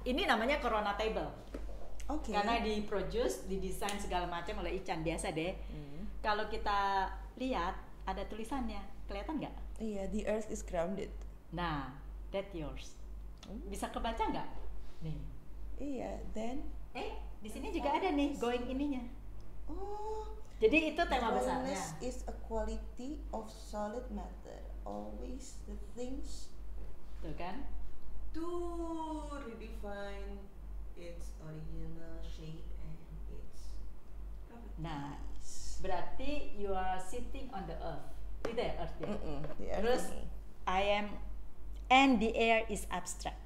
ini namanya Corona Table. Oke. Karena diproduce, didesain segala macam oleh Ichan, biasa deh. Kalau kita lihat ada tulisannya, kelihatan nggak? Iya, the earth is grounded. Nah, that yours. Bisa kebaca nggak? Nih. Iya, then Di sini juga ada nih going ininya. oh, Jadi itu tema besarnya. wellness is a quality of solid matter. Always the things Tuh kan? To redefine its original shape and its properties. Nah, berarti you are sitting on the earth. Itu ya earth ya. the earth Terus ini. I am and the air is abstract.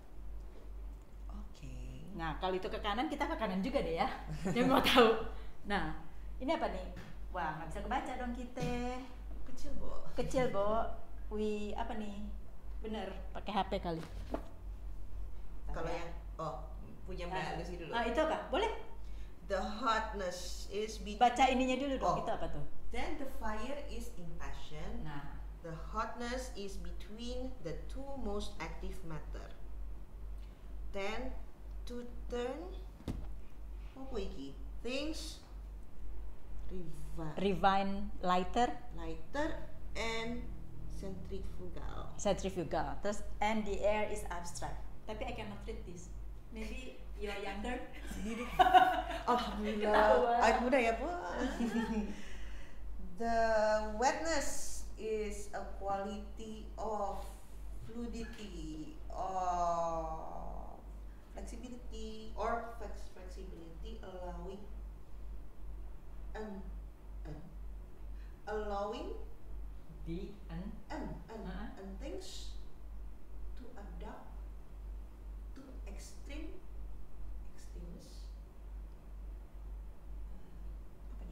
Oke. Nah, kalau itu ke kanan, kita ke kanan juga deh ya. Yang mau tahu. Nah, ini apa nih? Wah, nggak bisa kebaca dong kita. Kecil, Bo. Kecil, Bo. Apa nih? Bener, pakai HP kali. Kalau yang punya Mbak Lucy dulu. Itu apa? Boleh? The hotness is Baca ininya dulu dong. Oh. Itu apa tuh? Then the fire is in passion. Nah, The hotness is between the two most active matter. Then to turn apa iki? Things Revine lighter, lighter and centrifugal. centrifugal. Terus and the air is abstract. Tapi I cannot read this. Maybe you are younger. Alhamdulillah. Ketahuan. Awet muda ya, Bu. The wetness is a quality of fluidity, of flexibility, Or flexibility allowing allowing The and things to adapt to extremes.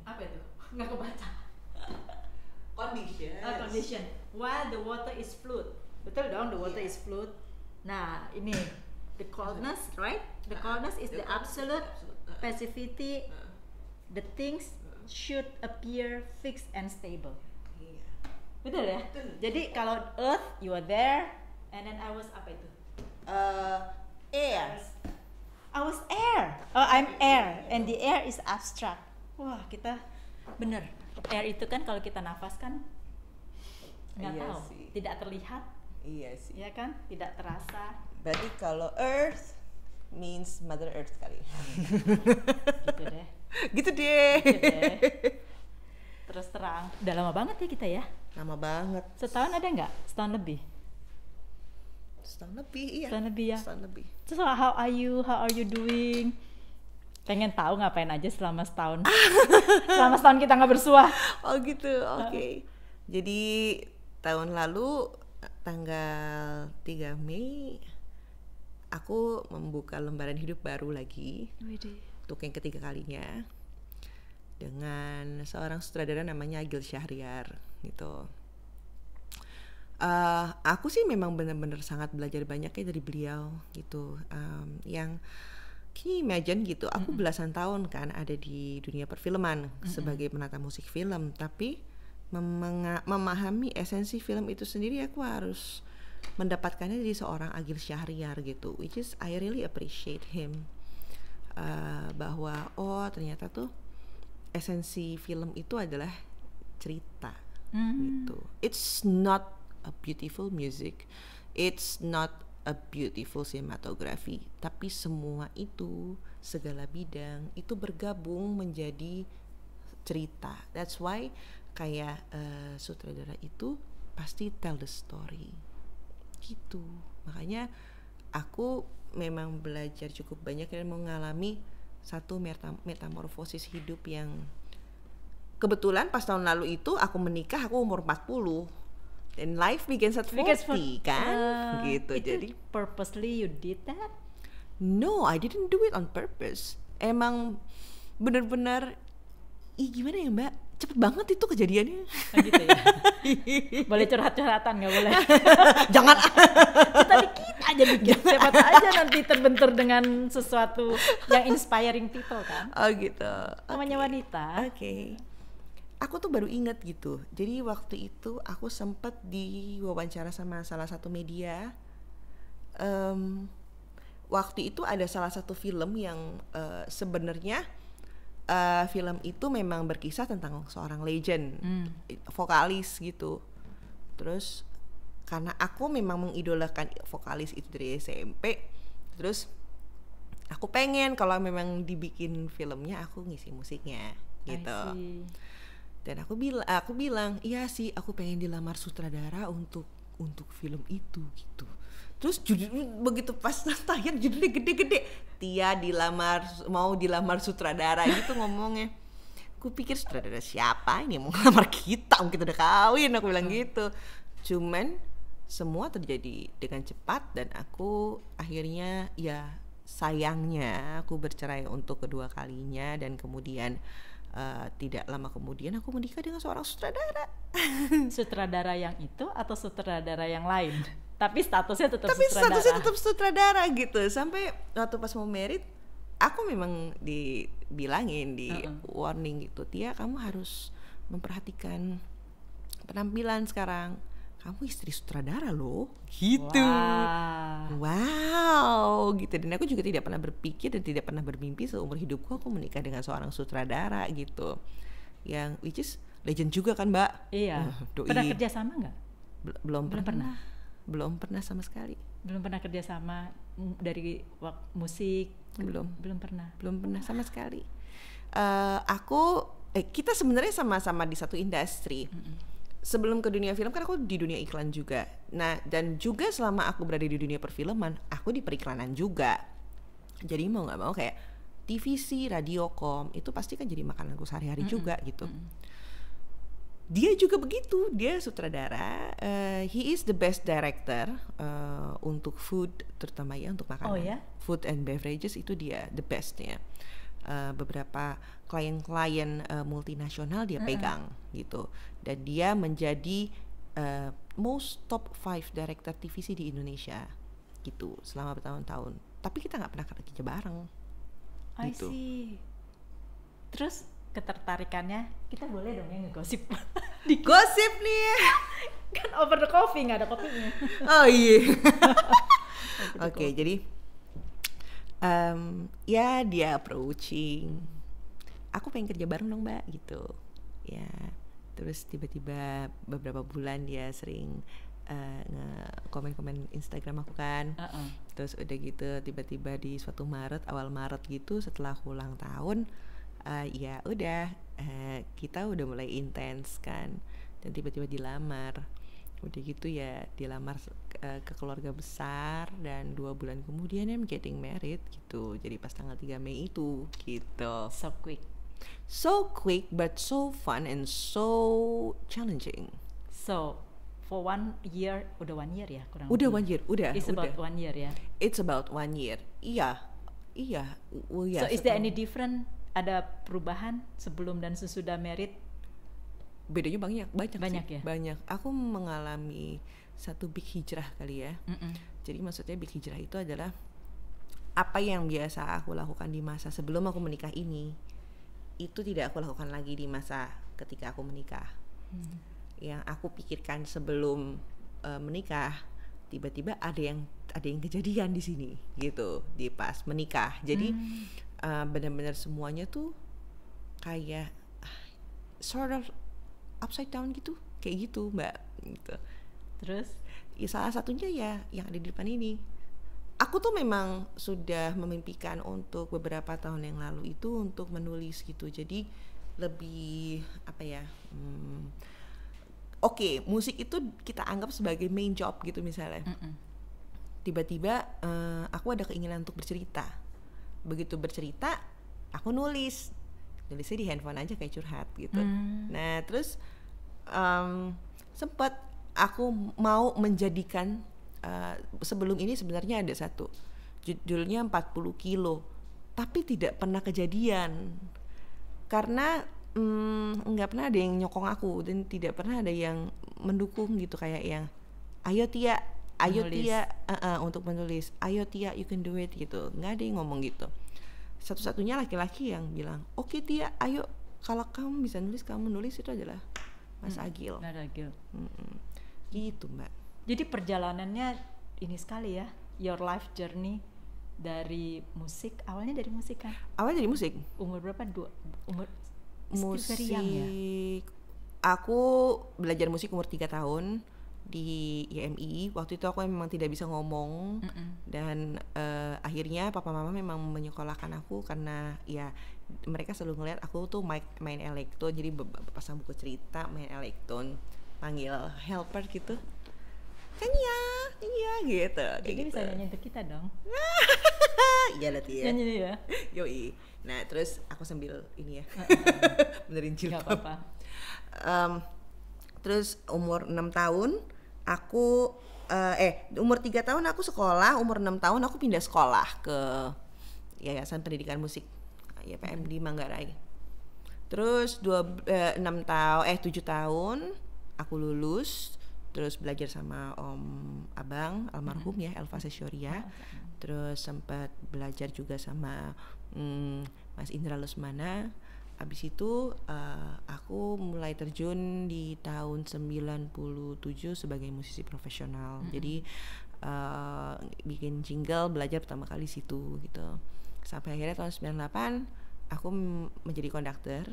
apa itu? Nggak kebaca. Conditions. Condition. While the water is fluid. Betul dong, the water Yeah. is fluid. Nah, ini the coldness, right? The coldness is the absolute passivity. The things should appear fixed and stable. Iya. Betul ya? Betul. Jadi kalau earth, you are there, and then I was apa itu? air. I was air. Oh, I'm air, and the air is abstract. Wah, kita bener. Air itu kan kalau kita nafas kan nggak Iya tahu, sih. tidak terlihat, Iya sih. ya kan? Tidak terasa. Berarti kalau earth means Mother Earth kali. Gitu deh. Gitu deh. Gitu deh. Terus terang, udah lama banget ya kita ya. Lama banget. Setahun ada nggak? Setahun lebih. Setahun lebih, iya. Setahun lebih ya. Setahun lebih. Terus how are you? How are you doing? Pengen tahu ngapain aja selama setahun. Selama setahun kita nggak bersuah. Oh gitu, oke. Jadi tahun lalu tanggal 3 Mei aku membuka lembaran hidup baru lagi untuk yang ketiga kalinya dengan seorang sutradara namanya Agil Syahriar gitu. Aku sih memang benar-benar sangat belajar banyak ya dari beliau gitu. Yang can you imagine gitu, aku belasan tahun kan ada di dunia perfilman sebagai penata musik film, tapi memahami esensi film itu sendiri aku harus mendapatkannya dari seorang Agil Syahriar gitu, which is I really appreciate him. Bahwa ternyata tuh esensi film itu adalah cerita gitu. It's not a beautiful music, it's not a beautiful cinematography, tapi semua itu, segala bidang itu bergabung menjadi cerita. That's why kayak sutradara itu pasti tell the story gitu. Makanya aku memang belajar cukup banyak dan mengalami satu metamorfosis hidup yang kebetulan pas tahun lalu itu aku menikah, aku umur 40 and life begins at 40 kan gitu. Jadi purposely you did that? no, I didn't do it on purpose. Emang bener-bener gimana ya Mbak, cepet banget itu kejadiannya. Gitu ya. Boleh curhat-curhatan nggak boleh? Jangan. Kita dikit aja dikit. Siapa tahu aja nanti terbentur dengan sesuatu yang inspiring people kan. Oh gitu. Namanya wanita. Oke. Aku tuh baru ingat gitu. Jadi waktu itu aku sempet diwawancara sama salah satu media. waktu itu ada salah satu film yang sebenarnya film itu memang berkisah tentang seorang legend, vokalis gitu. Terus karena aku memang mengidolakan vokalis itu dari SMP, terus aku pengen kalau memang dibikin filmnya aku ngisi musiknya gitu. Dan aku bilang iya sih, aku pengen dilamar sutradara untuk film itu gitu. Terus begitu pas tayang judulnya gede-gede, Tia mau dilamar sutradara gitu ngomongnya. Aku pikir sutradara siapa ini mau ngelamar kita udah kawin, aku bilang gitu. Cuman semua terjadi dengan cepat dan aku akhirnya ya sayangnya aku bercerai untuk kedua kalinya, dan kemudian tidak lama kemudian aku menikah dengan seorang sutradara. Sutradara yang itu atau sutradara yang lain? Tapi statusnya tetap sutradara gitu. Sampai waktu pas mau merit, aku memang dibilangin, warning gitu, Tia kamu harus memperhatikan penampilan sekarang. Kamu istri sutradara loh, gitu. Wow, gitu. Dan aku juga tidak pernah berpikir dan tidak pernah bermimpi seumur hidupku aku menikah dengan seorang sutradara gitu. Yang which is legend juga kan, Mbak? Iya. Pernah kerja sama nggak? Belum pernah sama sekali. Belum pernah kerja sama dari musik? Belum pernah sama sekali. Kita sebenarnya sama-sama di satu industri. Sebelum ke dunia film kan aku di dunia iklan juga. Nah, dan juga selama aku berada di dunia perfilman, aku di periklanan juga. Jadi mau nggak mau kayak TVC, Radiocom itu pasti kan jadi makananku sehari-hari juga gitu. Dia juga begitu, dia sutradara, he is the best director untuk food, terutama ya untuk makanan. Oh ya? Food and beverages itu dia the bestnya. Beberapa klien-klien multinasional dia pegang gitu, dan dia menjadi most top 5 director TVC di Indonesia gitu selama bertahun-tahun. Tapi kita nggak pernah kerja bareng. I see. Terus ketertarikannya kita boleh dong ya ngegosip. Gosip nih kan over the coffee, nggak ada kopinya. Oh iya. Oke, jadi ya dia approaching, aku pengen kerja bareng dong Mbak gitu ya. Terus tiba-tiba beberapa bulan dia sering komen-komen Instagram aku kan. Terus udah gitu tiba-tiba di suatu awal Maret gitu setelah aku ulang tahun, ya udah kita udah mulai intens kan, dan tiba-tiba dilamar. Udah gitu ya dilamar ke keluarga besar, dan 2 bulan kemudian I'm getting married gitu. Jadi pas tanggal 3 Mei itu gitu. So quick but so fun and so challenging. So for 1 year, udah 1 year ya kurang udah lebih. 1 year, udah. It's about 1 year ya. It's about 1 year. Iya. So is there any different? Ada perubahan sebelum dan sesudah married? Bedanya banyak ya? Banyak. Aku mengalami satu big hijrah kali ya. Jadi maksudnya big hijrah itu adalah apa yang biasa aku lakukan di masa sebelum aku menikah ini, itu tidak aku lakukan lagi di masa ketika aku menikah. Yang aku pikirkan sebelum menikah, tiba-tiba ada yang kejadian di sini gitu di pas menikah. Jadi benar-benar semuanya tuh kayak sort of upside down gitu, kayak gitu Mbak gitu. Terus ya salah satunya ya yang ada di depan ini. Aku tuh memang sudah memimpikan untuk beberapa tahun yang lalu itu untuk menulis gitu. Jadi lebih apa ya, oke, musik itu kita anggap sebagai main job gitu misalnya. Tiba-tiba aku ada keinginan untuk bercerita. Begitu bercerita, aku nulisnya di handphone aja kayak curhat gitu. Nah terus sempat aku mau menjadikan sebelum ini sebenarnya ada satu judulnya 40 kilo, tapi tidak pernah kejadian karena nggak pernah ada yang nyokong aku dan tidak pernah ada yang mendukung gitu, kayak yang ayo Tia untuk menulis, ayo Tia you can do it gitu. Nggak ada yang ngomong gitu. Satu-satunya laki-laki yang bilang oke Tia ayo, kalau kamu bisa nulis kamu nulis, itu adalah Mas Agil. Gitu Mbak. Jadi perjalanannya ini sekali ya, your life journey dari musik, awalnya dari musik kan? Awalnya dari musik. Umur berapa? Umur Musik. very young ya? Aku belajar musik umur 3 tahun di IMI. Waktu itu aku memang tidak bisa ngomong. Dan akhirnya papa mama memang menyekolahkan aku karena ya mereka selalu ngeliat aku tuh main elektron, jadi pasang buku cerita, main elektron, panggil helper gitu, nyanyi ya gitu. Jadi bisa nyanyi untuk kita dong. Iya lah ya. Nyanyi ya. Yoi. Nah terus aku sambil ini ya benerin jilbab. Gak apa-apa. Terus umur 6 tahun aku umur 3 tahun aku sekolah, umur 6 tahun aku pindah sekolah ke Yayasan Pendidikan Musik YPM di Manggarai. Terus 7 tahun aku lulus, terus belajar sama Om Abang almarhum ya Elva Sesyoria. Terus sempat belajar juga sama Mas Indra Lesmana. Habis itu aku mulai terjun di tahun 97 sebagai musisi profesional. Jadi bikin jingle, belajar pertama kali situ gitu. Sampai akhirnya tahun 98 aku menjadi konduktor.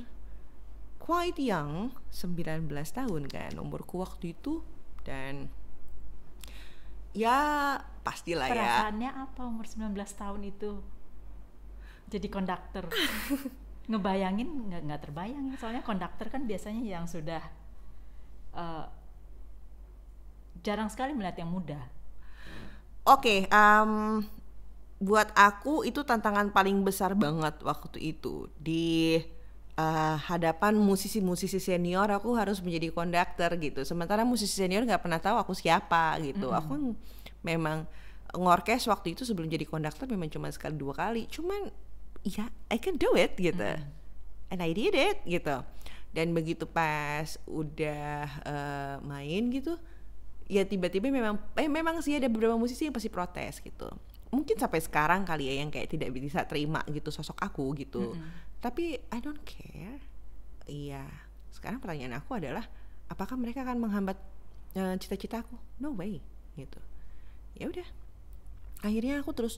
Quite young, 19 tahun kan umurku waktu itu. Dan ya pastilah ya. Perasaannya apa umur 19 tahun itu jadi konduktor? Ngebayangin nggak terbayang ya, soalnya konduktor kan biasanya yang sudah jarang sekali melihat yang muda. Oke, buat aku itu tantangan paling besar banget waktu itu di hadapan musisi-musisi senior. Aku harus menjadi konduktor gitu, sementara musisi senior nggak pernah tahu aku siapa gitu. Aku memang ngorkes waktu itu sebelum jadi konduktor memang cuma sekali 2 kali, cuman ya I can do it gitu, and I did it gitu. Dan begitu pas udah main gitu, ya tiba-tiba memang sih ada beberapa musisi yang pasti protes gitu. Mungkin sampai sekarang kali ya yang kayak tidak bisa terima gitu sosok aku gitu. Tapi I don't care. Iya. Sekarang pertanyaan aku adalah apakah mereka akan menghambat cita-cita aku? No way gitu. Ya udah. Akhirnya aku terus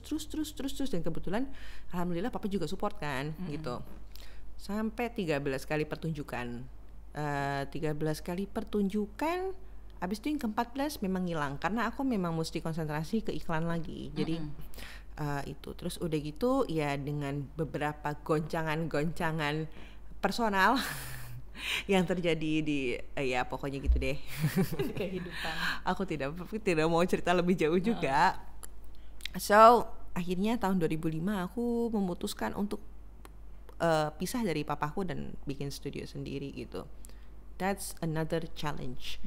dan kebetulan alhamdulillah papa juga support kan gitu. Sampai 13 kali pertunjukan. 13 kali pertunjukan. Abis itu yang ke-14 memang hilang karena aku memang mesti konsentrasi ke iklan lagi. Jadi itu terus udah gitu ya dengan beberapa goncangan personal yang terjadi di ya pokoknya gitu deh. Kehidupan. Aku tidak mau cerita lebih jauh juga. So akhirnya tahun 2005 aku memutuskan untuk pisah dari papaku dan bikin studio sendiri gitu. That's another challenge.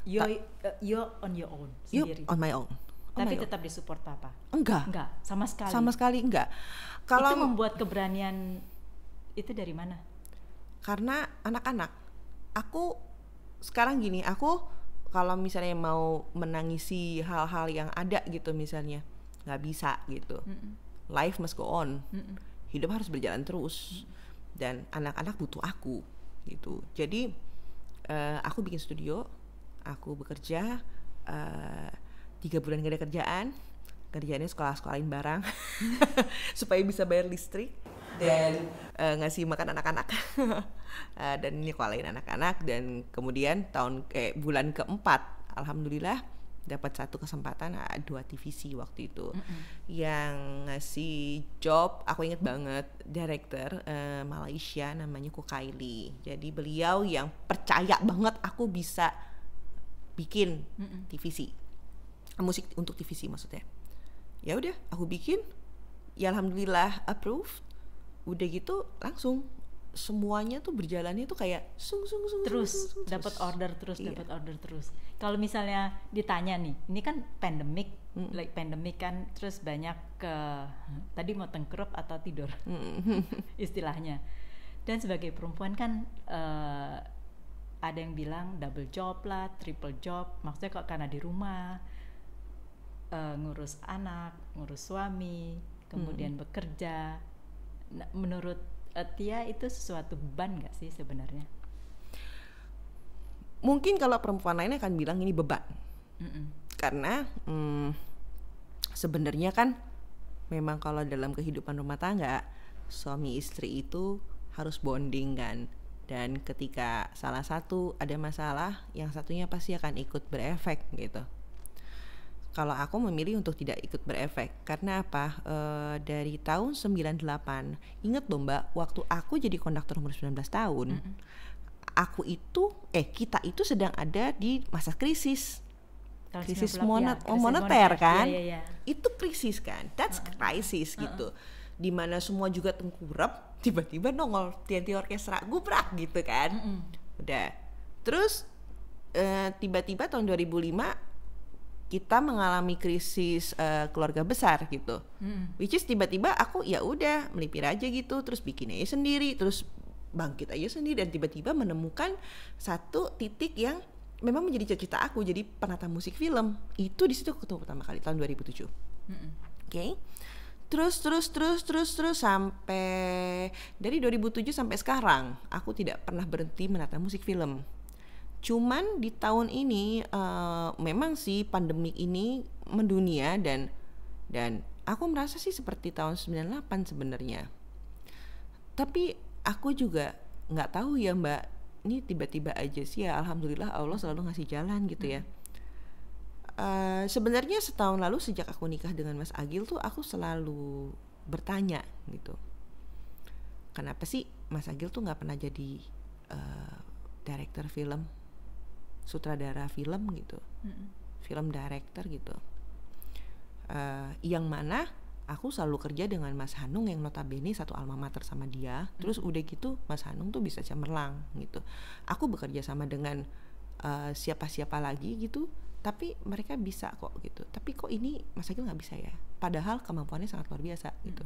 You're on your own sendiri. On my own. Tapi tetap disupport papa? Enggak, sama sekali. Sama sekali enggak. Kalau itu membuat keberanian itu dari mana? Karena anak-anak. Aku sekarang gini, aku kalau misalnya mau menangisi hal-hal yang ada gitu misalnya, nggak bisa gitu. Life must go on. Hidup harus berjalan terus. Dan anak-anak butuh aku gitu. Jadi aku bikin studio, aku bekerja 3 bulan gak ada kerjaannya sekolah-sekolahin barang supaya bisa bayar listrik dan ngasih makan anak-anak dan nyekolahin anak-anak. Dan kemudian bulan keempat alhamdulillah dapat satu kesempatan 2 TVC waktu itu yang ngasih job. Aku inget banget director Malaysia namanya Ko Kylie. Jadi beliau yang percaya banget aku bisa bikin TVC, musik untuk TVC maksudnya. Ya udah aku bikin, ya alhamdulillah approved. Udah gitu langsung semuanya tuh berjalannya tuh kayak terus dapat order terus. Kalau misalnya ditanya nih, ini kan pandemic, like pandemic kan, terus banyak tadi mau tengkurap atau tidur istilahnya. Dan sebagai perempuan kan ada yang bilang double job lah, triple job. Maksudnya kok karena di rumah ngurus anak, ngurus suami, kemudian bekerja. Nah, menurut Tia itu sesuatu beban nggak sih sebenarnya? Mungkin kalau perempuan lain akan bilang ini beban, karena sebenarnya kan memang kalau dalam kehidupan rumah tangga suami istri itu harus bonding kan, dan ketika salah satu ada masalah yang satunya pasti akan ikut berefek gitu. Kalau aku memilih untuk tidak ikut berefek karena apa? Dari tahun 98, inget dong Mbak, waktu aku jadi konduktor umur 19 tahun, kita itu sedang ada di masa krisis. Krisis moneter kan? Ya. Itu krisis kan? That's crisis gitu. Dimana semua juga tengkurap, tiba-tiba nongol TNT Orkestra gubrak gitu kan. Udah. Terus tiba-tiba tahun 2005 kita mengalami krisis keluarga besar gitu, which is tiba-tiba aku ya udah melipir aja gitu, terus bikin aja sendiri, terus bangkit aja sendiri, dan tiba-tiba menemukan satu titik yang memang menjadi cita-cita aku jadi penata musik film. Itu di situ aku ketemu pertama kali tahun 2007. Oke. Terus sampai dari 2007 sampai sekarang aku tidak pernah berhenti menata musik film. Cuman di tahun ini memang sih pandemik ini mendunia dan aku merasa sih seperti tahun 98 sebenarnya. Tapi aku juga nggak tahu ya Mbak, ini tiba-tiba aja sih ya, alhamdulillah Allah selalu ngasih jalan gitu ya. Sebenarnya setahun lalu sejak aku nikah dengan Mas Agil tuh aku selalu bertanya gitu, kenapa sih Mas Agil tuh nggak pernah jadi director film, sutradara film gitu, film director gitu, yang mana aku selalu kerja dengan Mas Hanung yang notabene satu alma mater sama dia. Terus udah gitu Mas Hanung tuh bisa cemerlang gitu, aku bekerja sama dengan siapa-siapa lagi gitu, tapi mereka bisa kok gitu, tapi kok ini Mas Agil nggak bisa ya, padahal kemampuannya sangat luar biasa gitu.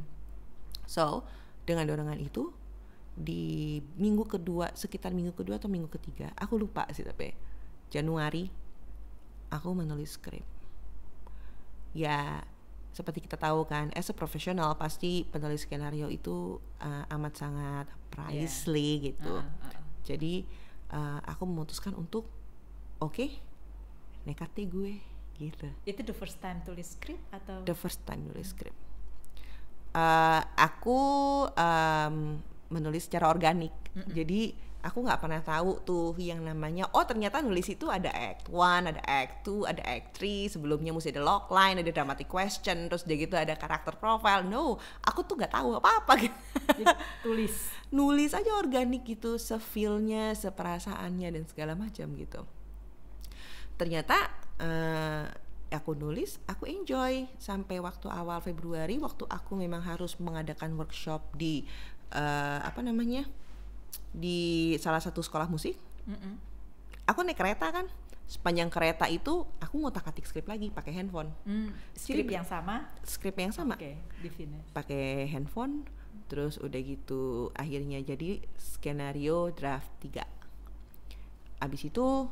So dengan dorongan itu di sekitar minggu kedua atau minggu ketiga, aku lupa sih, tapi Januari aku menulis skrip. Ya seperti kita tahu kan, as a professional pasti penulis skenario itu amat sangat pricey gitu. Jadi aku memutuskan untuk nekat deh gue gitu. Itu the first time tulis skrip atau? The first time nulis skrip. Aku menulis secara organik. Jadi aku nggak pernah tahu tuh yang namanya, ternyata nulis itu ada act 1, ada act 2, ada act 3, sebelumnya mesti ada logline, ada dramatic question, terus dia gitu ada karakter profile. No, aku tuh nggak tahu apa-apa gitu. Jadi nulis aja organik gitu, se-feel-nya, seperasaannya dan segala macam gitu. Ternyata aku nulis, aku enjoy sampai waktu awal Februari, waktu aku memang harus mengadakan workshop di di salah satu sekolah musik. Aku naik kereta kan, sepanjang kereta itu aku ngotak-atik skrip lagi pakai handphone. Skrip yang sama? Skrip yang sama. Definish. Pakai handphone, terus udah gitu akhirnya jadi skenario draft 3. Abis itu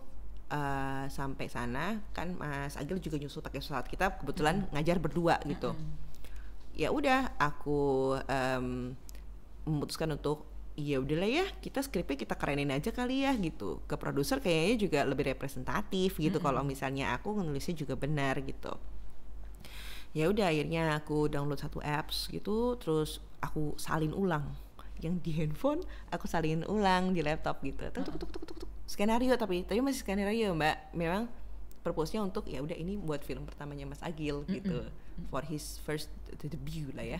sampai sana kan Mas Agil juga nyusul pakai pesawat, kita kebetulan ngajar berdua gitu. Ya udah aku memutuskan untuk ya udahlah ya, kita skripnya kita kerenin aja kali ya gitu. Ke produser kayaknya juga lebih representatif gitu kalau misalnya aku nulisnya juga benar gitu. Ya udah akhirnya aku download satu apps gitu, terus aku salin ulang yang di handphone, aku salin ulang di laptop gitu. Tuk. Skenario tapi masih skenario Mbak. Memang purpose-nya untuk ya udah ini buat film pertamanya Mas Agil gitu. For his first debut lah ya.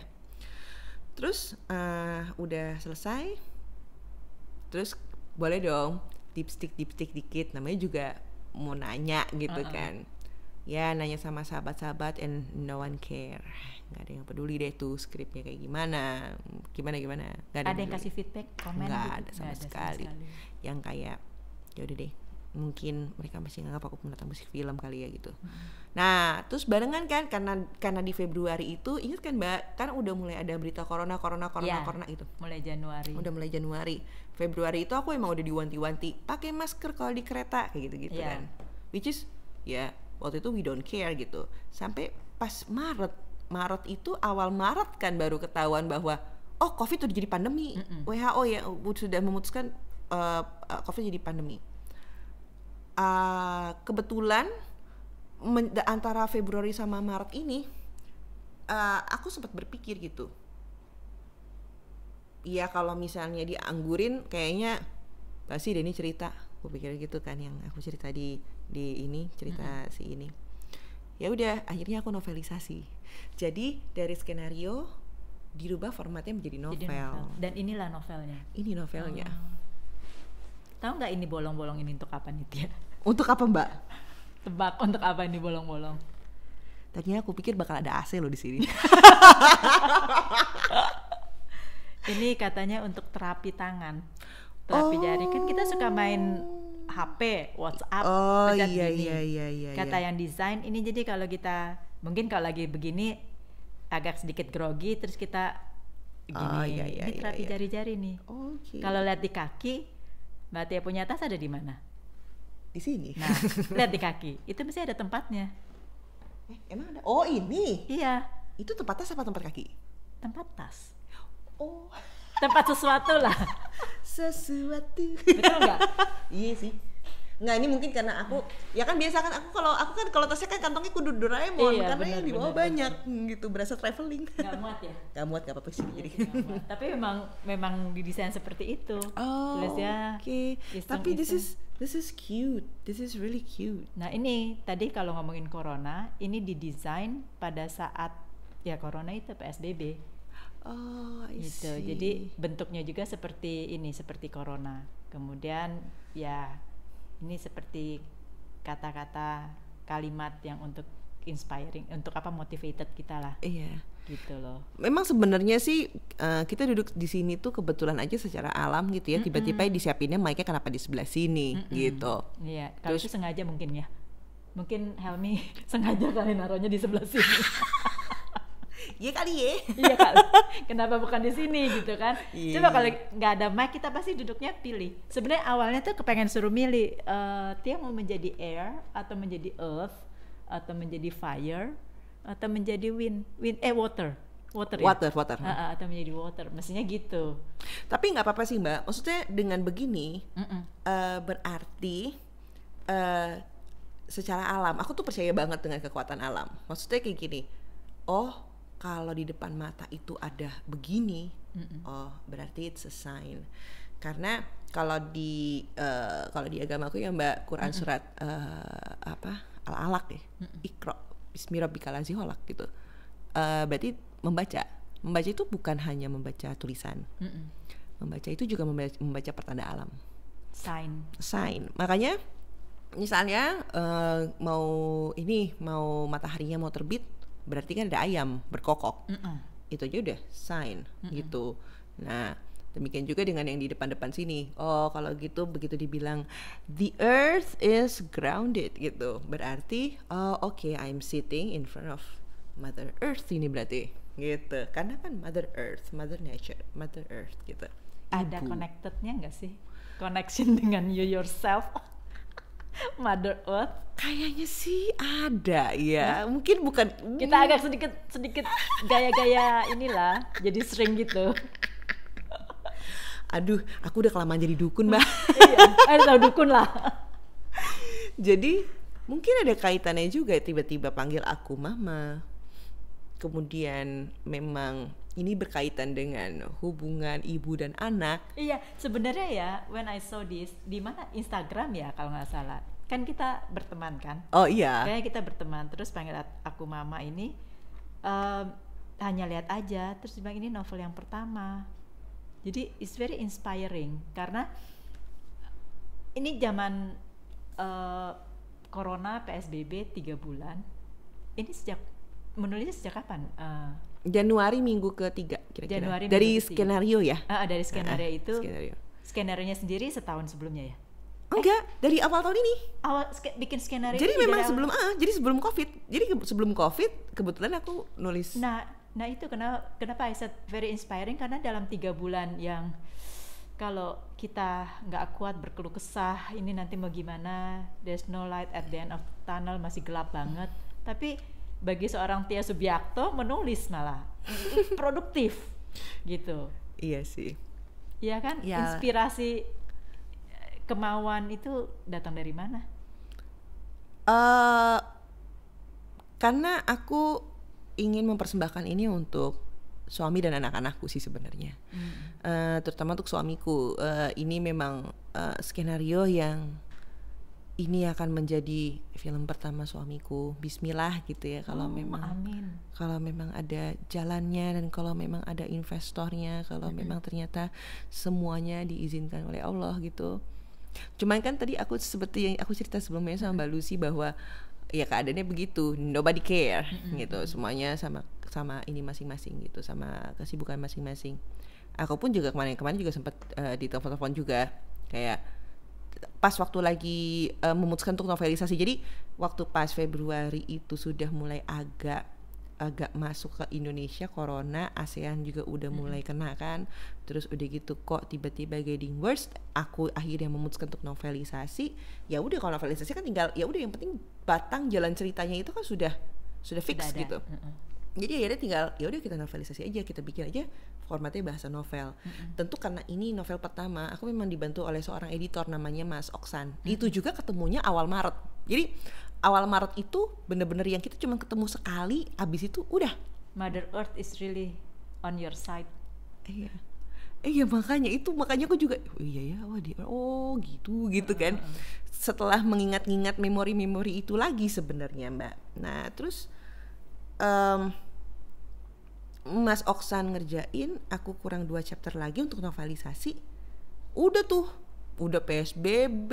Terus udah selesai, terus boleh dong dipstick dikit, namanya juga mau nanya gitu kan. Ya nanya sama sahabat-sahabat and no one care, nggak ada yang peduli deh tuh skripnya kayak gimana. Gak ada yang kasih feedback, komen? Nggak gitu? ada sama sekali. Yang kayak ya udah deh, mungkin mereka masih nganggap aku penata musik film kali ya gitu. Nah terus barengan kan, karena di Februari itu ingat kan Mbak, kan udah mulai ada berita corona itu. Udah mulai Januari. Februari itu aku emang udah diwanti-wanti pakai masker kalau di kereta kayak gitu kan. Which is ya waktu itu we don't care gitu. Sampai pas Maret itu, awal Maret kan baru ketahuan bahwa COVID udah jadi pandemi. WHO ya sudah memutuskan COVID jadi pandemi. Kebetulan antara Februari sama Maret ini aku sempat berpikir gitu. Iya kalau misalnya dianggurin kayaknya pasti Denny cerita. Aku pikir gitu kan yang aku cerita di ini cerita si ini. Ya udah akhirnya aku novelisasi. Jadi dari skenario dirubah formatnya menjadi novel. Dan inilah novelnya. Ini novelnya. Tahu nggak ini bolong-bolong ini untuk apa nih Tia? Untuk apa Mbak? Tebak untuk apa ini bolong-bolong? Tadinya aku pikir bakal ada AC loh di sini. Ini katanya untuk terapi tangan, terapi jari. Kan kita suka main HP, WhatsApp, pencet gini. Iya. Kata yang desain ini jadi kalau kita mungkin kalau lagi begini agak sedikit grogi terus kita gini. Ini terapi jari-jari nih. Okay. Kalau lihat di kaki, Mbak Tia punya tas ada di mana? Di sini. Nah, lihat di kaki. Itu mesti ada tempatnya. Emang ada? Oh ini? Iya. Itu tempat tas apa tempat kaki? Tempat tas. Oh. Tempat sesuatu lah. Sesuatu. Betul nggak? Iya sih. Nggak, ini mungkin karena aku ya kan biasa kan aku kalau tasnya kan kantongnya kudu Doraemon karena yang di bawah banyak gitu, berasa traveling. Nggak muat ya? Nggak muat, nggak apa-apa sih jadi. Tapi memang didesain seperti itu. Tulisnya. Oke. Tapi this is cute. This is really cute. Nah ini tadi kalau ngomongin corona, ini didesain pada saat ya corona itu PSBB. Oh, I gitu. see. Jadi bentuknya juga seperti ini, seperti corona. Kemudian ya ini seperti kata-kata kalimat yang untuk inspiring, untuk apa motivated kita lah. Iya. Gitu loh. Memang sebenarnya sih kita duduk di sini tuh kebetulan aja secara alam gitu ya. Tiba-tiba disiapinnya mic-nya kenapa di sebelah sini gitu. Iya. Kalau itu sengaja mungkin ya. Mungkin Helmi sengaja kali naruhnya di sebelah sini. Iya kali ya. Iya kali. Kenapa bukan di sini gitu kan? Iya. Coba kalau nggak ada mic kita pasti duduknya pilih. Sebenarnya awalnya tuh kepengen suruh milih. Tia mau menjadi air atau menjadi earth atau menjadi fire atau menjadi water. Water ya? Water. Atau menjadi water. Mestinya gitu. Tapi nggak apa-apa sih Mbak. Maksudnya dengan begini berarti secara alam. Aku tuh percaya banget dengan kekuatan alam. Maksudnya kayak gini. Oh, kalau di depan mata itu ada begini, oh berarti it's a sign. Karena kalau di agamaku ya Mbak, Quran surat Al-Alaq ya, Iqra Bismillahirrahmanirrahim gitu. Berarti membaca itu bukan hanya membaca tulisan, membaca itu juga membaca pertanda alam. Sign. Makanya misalnya mau mataharinya mau terbit, berarti kan ada ayam berkokok. Itu aja udah sign gitu. Nah demikian juga dengan yang di depan-depan sini. Oh kalau gitu begitu dibilang the earth is grounded gitu, berarti okay, I'm sitting in front of Mother Earth ini berarti gitu. Karena kan Mother Earth, Mother Nature, Mother Earth gitu. Ada connectednya nggak sih? Connection dengan you yourself, Mother Earth? Kayaknya sih ada ya. Mungkin bukan. Kita agak sedikit gaya-gaya inilah, jadi sering gitu. Aduh, aku udah kelamaan jadi dukun Mbak. Iya, ada tahu dukun lah. Jadi mungkin ada kaitannya juga tiba-tiba panggil aku Mama. Kemudian memang ini berkaitan dengan hubungan ibu dan anak. Iya, sebenarnya ya when I saw this di mana Instagram ya kalau nggak salah. Kan kita berteman kan? Oh iya. Kayaknya kita berteman terus panggil aku Mama ini hanya lihat aja terus dia bilang ini novel yang pertama. Jadi it's very inspiring karena ini zaman Corona PSBB 3 bulan. Ini menulisnya sejak kapan? Januari minggu ketiga kira-kira. Januari dari minggu skenario ya? Dari skenario itu. Skenario. Skenarionya sendiri setahun sebelumnya ya? Enggak, dari awal tahun ini. Bikin skenario. Jadi memang sebelum Covid. Jadi sebelum Covid kebetulan aku nulis. Nah itu kenapa I said very inspiring karena dalam 3 bulan yang kalau kita nggak kuat berkeluh kesah ini nanti mau gimana, there's no light at the end of tunnel, masih gelap banget. Tapi bagi seorang Tia Subiakto menulis malah produktif gitu. Iya sih. Iya kan? Ya. Inspirasi kemauan itu datang dari mana? Karena aku ingin mempersembahkan ini untuk suami dan anak-anakku sih sebenarnya. Terutama untuk suamiku. Ini memang skenario yang ini akan menjadi film pertama suamiku. Bismillah gitu ya, kalau memang ada jalannya dan kalau memang ada investornya, kalau memang ternyata semuanya diizinkan oleh Allah gitu. Cuman kan tadi aku seperti yang aku cerita sebelumnya sama Mbak Lucy bahwa ya keadaannya begitu, nobody care gitu, semuanya sama ini masing-masing gitu, sama kesibukan masing-masing. Aku pun juga kemarin juga sempat ditelepon juga kayak pas waktu lagi memutuskan untuk novelisasi. Jadi waktu pas Februari itu sudah mulai agak masuk ke Indonesia, corona, ASEAN juga udah mulai kena kan. Terus udah gitu kok tiba-tiba getting worse, aku akhirnya memutuskan untuk novelisasi. Ya udah, kalau novelisasi kan tinggal ya udah, yang penting batang jalan ceritanya itu kan sudah fix gitu. Jadi akhirnya tinggal ya udah kita novelisasi aja, kita bikin aja formatnya bahasa novel. Tentu karena ini novel pertama, aku memang dibantu oleh seorang editor namanya Mas Oksan. Itu juga ketemunya awal Maret. Jadi awal Maret itu bener-bener yang kita cuma ketemu sekali, abis itu udah. Mother Earth is really on your side. Iya makanya aku juga gitu kan. Setelah mengingat-ingat memori-memori itu lagi sebenarnya Mbak. Nah terus Mas Oksan ngerjain, aku kurang 2 chapter lagi untuk novelisasi. Udah PSBB,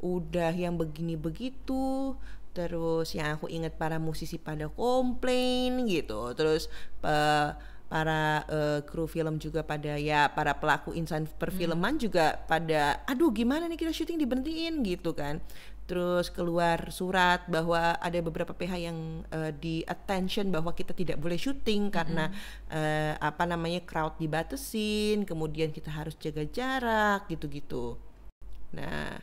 udah yang begini begitu, terus yang aku ingat para musisi pada komplain gitu, terus para kru film juga pada para pelaku insan perfilman juga pada aduh gimana nih kita syuting diberhentiin gitu kan. Terus keluar surat bahwa ada beberapa PH yang di attention bahwa kita tidak boleh syuting karena crowd dibatesin, kemudian kita harus jaga jarak gitu-gitu. Nah,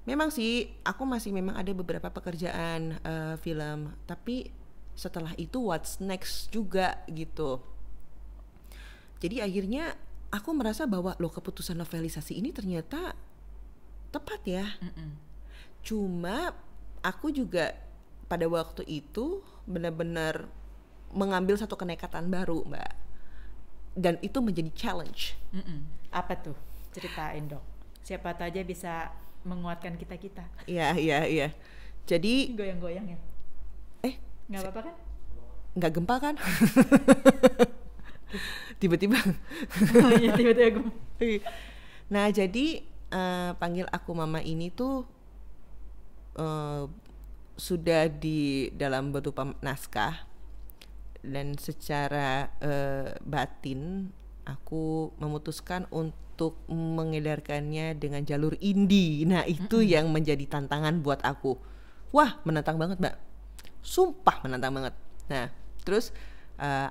memang sih aku masih memang ada beberapa pekerjaan film, tapi setelah itu what's next juga gitu. Jadi akhirnya aku merasa bahwa keputusan novelisasi ini ternyata tepat ya. Cuma aku juga pada waktu itu benar-benar mengambil satu kenekatan baru Mbak, dan itu menjadi challenge. Apa tuh? Ceritain dong. Siapa tahu aja bisa menguatkan kita. Iya. Jadi goyang-goyang ya. Nggak apa-apa kan? Nggak gempa kan? Tiba-tiba. Iya, tiba-tiba gempa. Nah jadi panggil aku mama ini tuh sudah di dalam berupa naskah, dan secara batin aku memutuskan untuk mengedarkannya dengan jalur indie. Nah itu yang menjadi tantangan buat aku. Wah menantang banget Mbak, sumpah menantang banget. Nah terus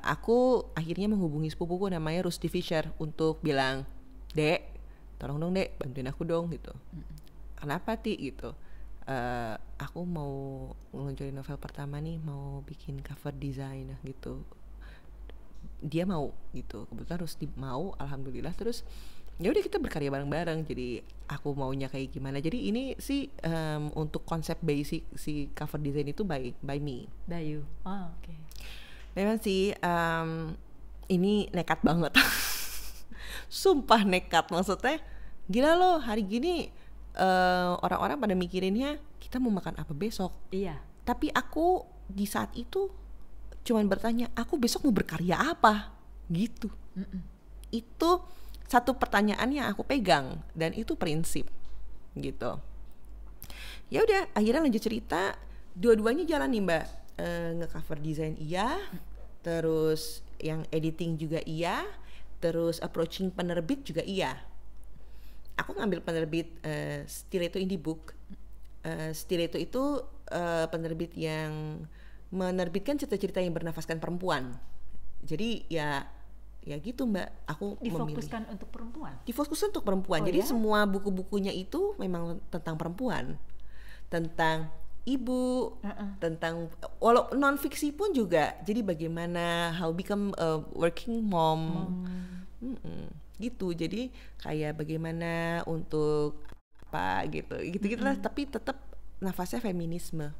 aku akhirnya menghubungi sepupuku namanya Rusty Fisher untuk bilang, Dek tolong dong Dek bantuin aku dong gitu. Kenapa Ti gitu? Aku mau ngeluncurin novel pertama nih, mau bikin cover design gitu. Dia mau gitu, kebetulan Rusty mau, alhamdulillah. Terus ya udah kita berkarya bareng-bareng. Jadi aku maunya kayak gimana. Jadi ini sih untuk konsep basic si cover design itu by me. By you. Oh, oke. Memang sih ini nekat banget. Sumpah nekat, maksudnya gila loh, hari gini orang-orang pada mikirinnya kita mau makan apa besok. Iya. Tapi aku di saat itu cuman bertanya, aku besok mau berkarya apa gitu. Itu satu pertanyaan yang aku pegang, dan itu prinsip gitu. Ya udah akhirnya lanjut cerita, dua-duanya jalan nih Mbak. Nge-cover design iya, terus yang editing juga iya, terus approaching penerbit juga iya. Aku ngambil penerbit Stiletto Indie Book. Stiletto itu penerbit yang menerbitkan cerita-cerita yang bernafaskan perempuan. Jadi ya gitu Mbak, aku difokuskan memilih. untuk perempuan. Difokuskan untuk perempuan. Jadi ya? semua buku-bukunya itu memang tentang perempuan, tentang ibu, tentang walau non fiksi pun juga. Jadi bagaimana how become a working mom. Gitu. Jadi kayak bagaimana untuk apa gitu lah, tapi tetap nafasnya feminisme.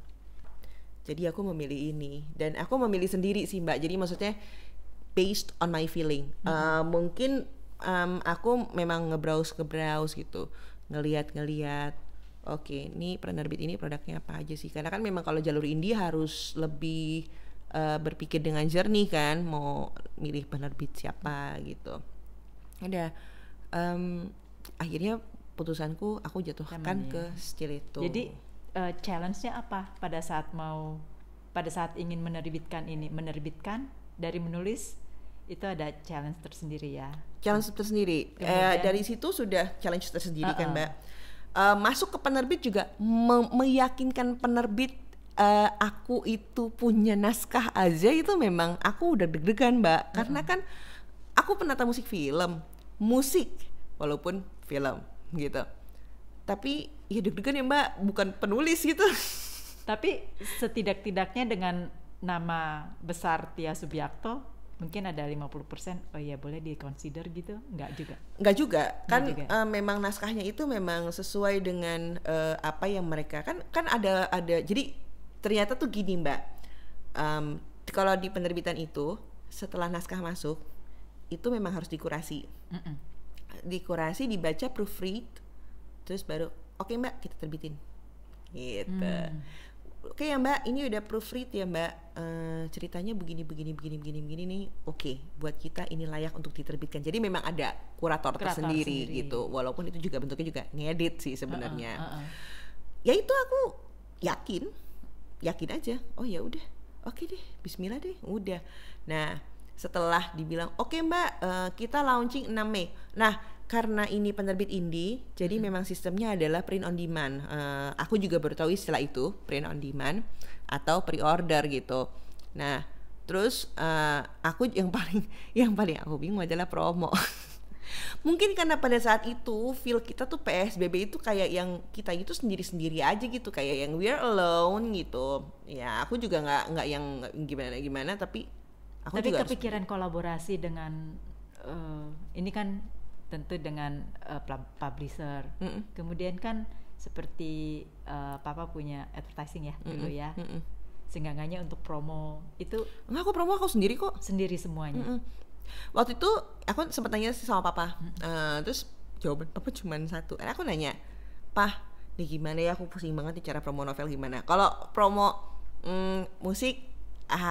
Jadi aku memilih ini, dan aku memilih sendiri sih Mbak. Jadi maksudnya based on my feeling. Mungkin aku memang ngebrowse gitu, ngelihat. Oke, ini penerbit ini produknya apa aja sih? Karena kan memang kalau jalur indie harus lebih berpikir dengan jernih kan, mau milih penerbit siapa gitu. Ada akhirnya putusanku aku jatuhkan ke Stiletto. Jadi challenge-nya apa pada saat ingin menerbitkan dari menulis itu ada challenge tersendiri ya. Challenge tersendiri. Dari situ sudah challenge tersendiri kan Mbak. Masuk ke penerbit juga meyakinkan penerbit aku itu punya naskah aja, itu memang aku udah deg-degan Mbak. Karena kan aku penata musik walaupun film gitu. Tapi ya deg-degan ya Mbak, bukan penulis gitu. Tapi setidak-tidaknya dengan nama besar Tia Subiakto mungkin ada 50%, oh iya boleh di-consider gitu? Enggak juga kan memang naskahnya itu memang sesuai dengan apa yang mereka kan ada jadi ternyata tuh gini Mbak, kalau di penerbitan itu setelah naskah masuk itu memang harus dikurasi. Dikurasi, dibaca, proofread, terus baru oke Mbak kita terbitin gitu. Oke ya Mbak, ini udah proofread ya Mbak, ceritanya begini nih, oke, buat kita ini layak untuk diterbitkan. Jadi memang ada kurator tersendiri gitu, walaupun itu juga bentuknya juga ngedit sih sebenarnya. Ya itu aku yakin aja, oh ya udah, oke deh, Bismillah deh, udah. Nah setelah dibilang oke Mbak, kita launching 6 Mei. Nah karena ini penerbit indie, jadi memang sistemnya adalah print on demand. Aku juga baru tahu istilah itu, print on demand atau pre-order gitu. Nah, terus aku yang paling aku bingung adalah promo. Mungkin karena pada saat itu feel kita tuh PSBB itu kayak yang kita itu sendiri-sendiri aja gitu, kayak yang we're alone gitu. Ya, aku juga nggak yang gimana, tapi aku juga kepikiran kolaborasi dengan ini kan tentu dengan publisher. Kemudian kan seperti Papa punya advertising ya dulu ya. Seenggaknya untuk promo itu aku promo aku sendiri kok. Sendiri semuanya. Waktu itu aku sempat nanya sama Papa. Terus jawaban Papa cuma satu. Aku nanya, "Pah, nih gimana ya, aku pusing banget nih cara promo novel gimana. Kalau promo musik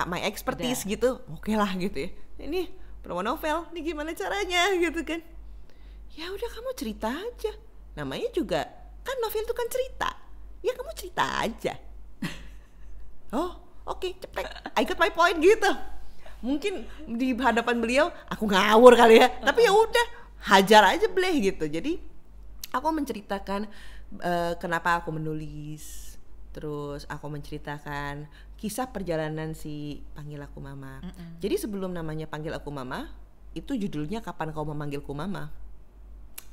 my expertise gitu, oke lah gitu ya. Ini promo novel nih gimana caranya gitu kan." Ya udah kamu cerita aja. Namanya juga kan novel itu kan cerita. Ya kamu cerita aja. Oh, oke, ceplek. I got my point gitu. Mungkin di hadapan beliau aku ngawur kali ya. Tapi ya udah, hajar aja bleh gitu. Jadi aku menceritakan kenapa aku menulis. Terus aku menceritakan kisah perjalanan si Panggil Aku Mama. Jadi sebelum namanya Panggil Aku Mama, itu judulnya Kapan Kau Memanggilku Mama.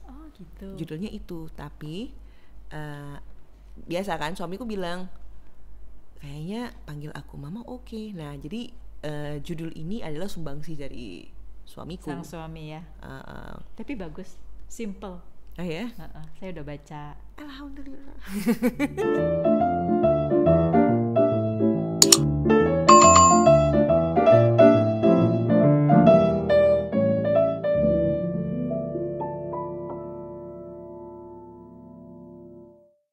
Oh gitu. Judulnya itu, tapi biasa kan suamiku bilang kayaknya Panggil Aku Mama oke. Nah jadi judul ini adalah sumbangsi dari suamiku. Sang suami ya. Tapi bagus, simple. Oh ya? Saya udah baca. Alhamdulillah.